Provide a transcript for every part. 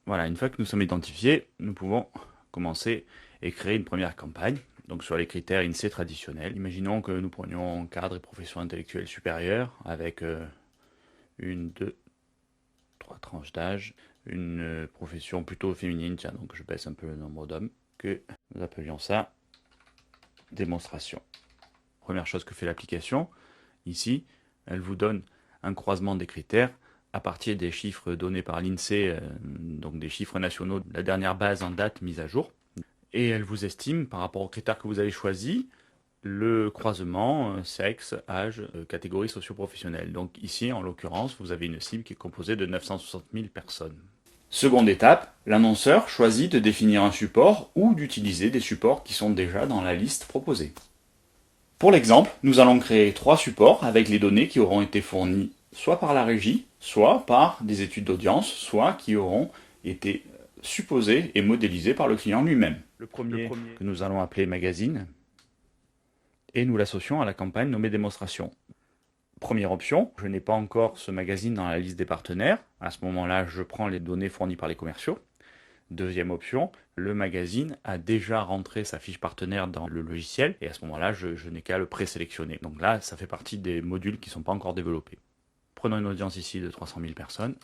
Voilà, une fois que nous sommes identifiés, nous pouvons commencer et créer une première campagne. Donc sur les critères INSEE traditionnels, imaginons que nous prenions cadre et profession intellectuelle supérieure avec une, deux, trois tranches d'âge, une profession plutôt féminine, tiens, donc je baisse un peu le nombre d'hommes, que nous appelions ça démonstration. Première chose que fait l'application, ici, elle vous donne un croisement des critères à partir des chiffres donnés par l'INSEE, donc des chiffres nationaux, la dernière base en date mise à jour. Et elle vous estime, par rapport aux critères que vous avez choisis, le croisement, sexe, âge, catégorie socio-professionnelle. Donc ici, en l'occurrence, vous avez une cible qui est composée de 960 000 personnes. Seconde étape, l'annonceur choisit de définir un support ou d'utiliser des supports qui sont déjà dans la liste proposée. Pour l'exemple, nous allons créer 3 supports avec les données qui auront été fournies soit par la régie, soit par des études d'audience, soit qui auront été supposées et modélisées par le client lui-même. Le premier que nous allons appeler magazine, et nous l'associons à la campagne nommée démonstration. Première option, je n'ai pas encore ce magazine dans la liste des partenaires. À ce moment-là, je prends les données fournies par les commerciaux. Deuxième option, le magazine a déjà rentré sa fiche partenaire dans le logiciel et à ce moment-là, je n'ai qu'à le présélectionner. Donc là, ça fait partie des modules qui ne sont pas encore développés. Prenons une audience ici de 300 000 personnes.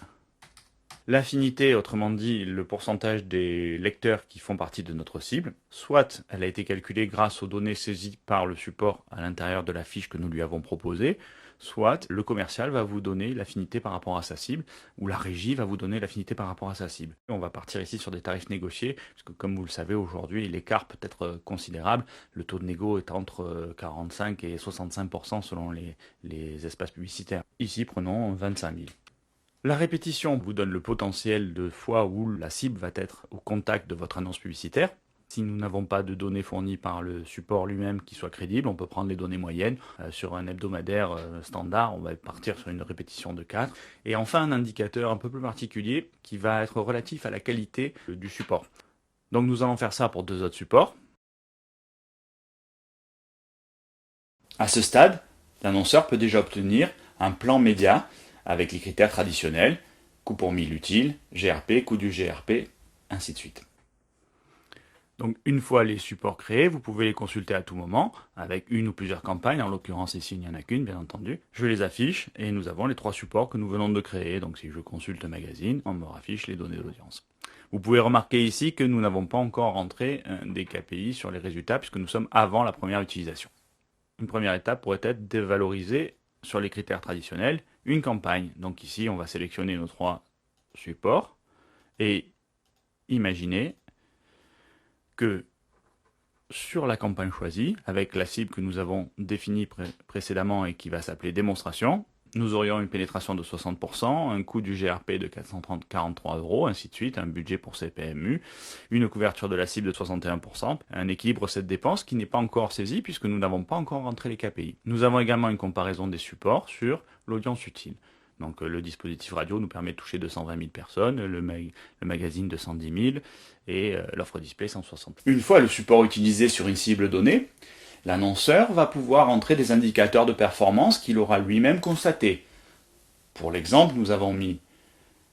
L'affinité, autrement dit, le pourcentage des lecteurs qui font partie de notre cible, soit elle a été calculée grâce aux données saisies par le support à l'intérieur de la fiche que nous lui avons proposée, soit le commercial va vous donner l'affinité par rapport à sa cible, ou la régie va vous donner l'affinité par rapport à sa cible. On va partir ici sur des tarifs négociés, parce que comme vous le savez aujourd'hui, l'écart peut être considérable. Le taux de négo est entre 45 et 65% selon les espaces publicitaires. Ici, prenons 25 000. La répétition vous donne le potentiel de fois où la cible va être au contact de votre annonce publicitaire. Si nous n'avons pas de données fournies par le support lui-même qui soient crédibles, on peut prendre les données moyennes. Sur un hebdomadaire standard, on va partir sur une répétition de 4. Et enfin, un indicateur un peu plus particulier qui va être relatif à la qualité du support. Donc nous allons faire ça pour 2 autres supports. À ce stade, l'annonceur peut déjà obtenir un plan média avec les critères traditionnels, coût pour 1000 utile, GRP, coût du GRP, ainsi de suite. Donc une fois les supports créés, vous pouvez les consulter à tout moment, avec une ou plusieurs campagnes, en l'occurrence ici il n'y en a qu'une bien entendu. Je les affiche et nous avons les 3 supports que nous venons de créer, donc si je consulte le magazine, on me raffiche les données d'audience. Vous pouvez remarquer ici que nous n'avons pas encore rentré des KPI sur les résultats puisque nous sommes avant la première utilisation. Une première étape pourrait être de valoriser sur les critères traditionnels une campagne. Donc ici, on va sélectionner nos 3 supports et imaginer que sur la campagne choisie, avec la cible que nous avons définie précédemment et qui va s'appeler démonstration, nous aurions une pénétration de 60%, un coût du GRP de 443 €, ainsi de suite, un budget pour ces PMU, une couverture de la cible de 61%, un équilibre cette dépense qui n'est pas encore saisi puisque nous n'avons pas encore rentré les KPI. Nous avons également une comparaison des supports sur l'audience utile. Donc le dispositif radio nous permet de toucher 220 000 personnes, le magazine 210 000 et l'offre display 160 000. Une fois le support utilisé sur une cible donnée, l'annonceur va pouvoir entrer des indicateurs de performance qu'il aura lui-même constatés. Pour l'exemple, nous avons mis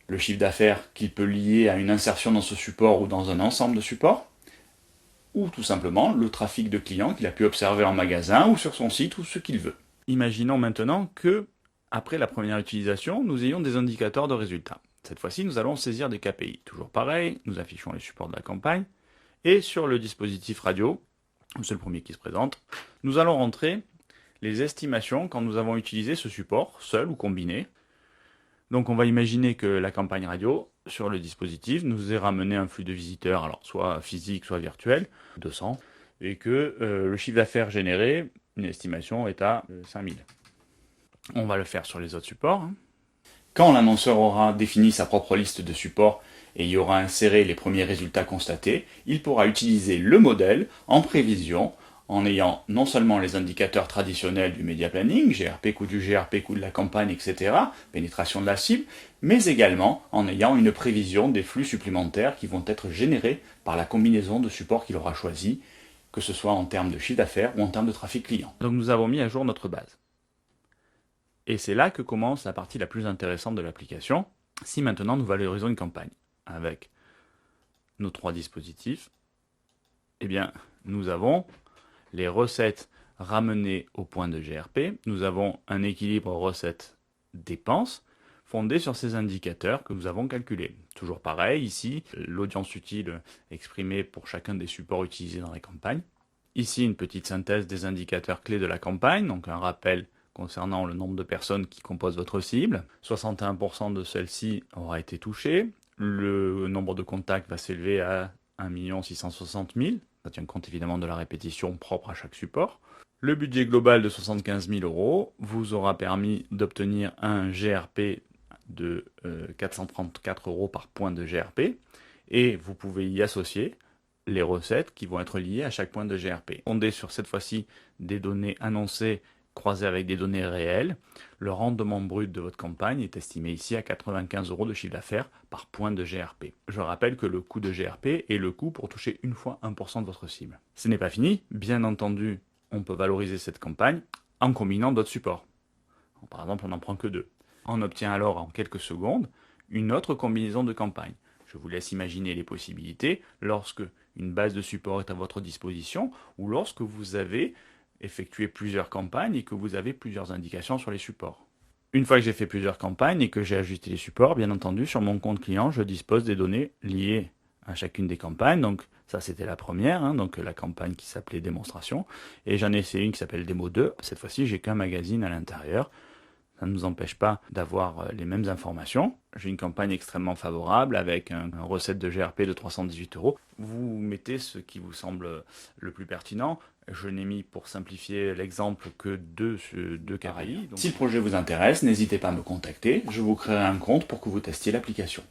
le chiffre d'affaires qu'il peut lier à une insertion dans ce support ou dans un ensemble de supports, ou tout simplement le trafic de clients qu'il a pu observer en magasin ou sur son site ou ce qu'il veut. Imaginons maintenant que, après la première utilisation, nous ayons des indicateurs de résultats. Cette fois-ci, nous allons saisir des KPI. Toujours pareil, nous affichons les supports de la campagne, et sur le dispositif radio, c'est le premier qui se présente, nous allons rentrer les estimations quand nous avons utilisé ce support, seul ou combiné. Donc on va imaginer que la campagne radio, sur le dispositif, nous ait ramené un flux de visiteurs, alors soit physique, soit virtuel, 200, et que le chiffre d'affaires généré, une estimation est à 5000. On va le faire sur les autres supports. Quand l'annonceur aura défini sa propre liste de supports et y aura inséré les premiers résultats constatés, il pourra utiliser le modèle en prévision en ayant non seulement les indicateurs traditionnels du media planning, GRP, coût du GRP, coût de la campagne, etc., pénétration de la cible, mais également en ayant une prévision des flux supplémentaires qui vont être générés par la combinaison de supports qu'il aura choisi, que ce soit en termes de chiffre d'affaires ou en termes de trafic client. Donc nous avons mis à jour notre base. Et c'est là que commence la partie la plus intéressante de l'application, si maintenant nous valorisons une campagne, avec nos 3 dispositifs, eh bien, nous avons les recettes ramenées au point de GRP, nous avons un équilibre recettes-dépenses fondé sur ces indicateurs que nous avons calculés. Toujours pareil, ici, l'audience utile exprimée pour chacun des supports utilisés dans les campagnes. Ici, une petite synthèse des indicateurs clés de la campagne, donc un rappel concernant le nombre de personnes qui composent votre cible. 61% de celles-ci aura été touchée. Le nombre de contacts va s'élever à 1 660 000. Ça tient compte évidemment de la répétition propre à chaque support. Le budget global de 75 000 € vous aura permis d'obtenir un GRP de 434 € par point de GRP. Et vous pouvez y associer les recettes qui vont être liées à chaque point de GRP. Fondé sur cette fois-ci des données annoncées croisées avec des données réelles, le rendement brut de votre campagne est estimé ici à 95 € de chiffre d'affaires par point de GRP. Je rappelle que le coût de GRP est le coût pour toucher une fois 1% de votre cible. Ce n'est pas fini, bien entendu, on peut valoriser cette campagne en combinant d'autres supports. Par exemple, on n'en prend que 2. On obtient alors en quelques secondes une autre combinaison de campagnes. Je vous laisse imaginer les possibilités lorsque une base de support est à votre disposition ou lorsque vous avez effectué plusieurs campagnes et que vous avez plusieurs indications sur les supports. Une fois que j'ai fait plusieurs campagnes et que j'ai ajusté les supports, bien entendu, sur mon compte client, je dispose des données liées à chacune des campagnes. Donc ça, c'était la première, donc la campagne qui s'appelait démonstration. Et j'en ai essayé une qui s'appelle démo 2. Cette fois-ci, j'ai qu'un magazine à l'intérieur. Ça ne nous empêche pas d'avoir les mêmes informations. J'ai une campagne extrêmement favorable avec une recette de GRP de 318 €. Vous mettez ce qui vous semble le plus pertinent. Je n'ai mis pour simplifier l'exemple que deux KPI. Si le projet vous intéresse, n'hésitez pas à me contacter. Je vous créerai un compte pour que vous testiez l'application.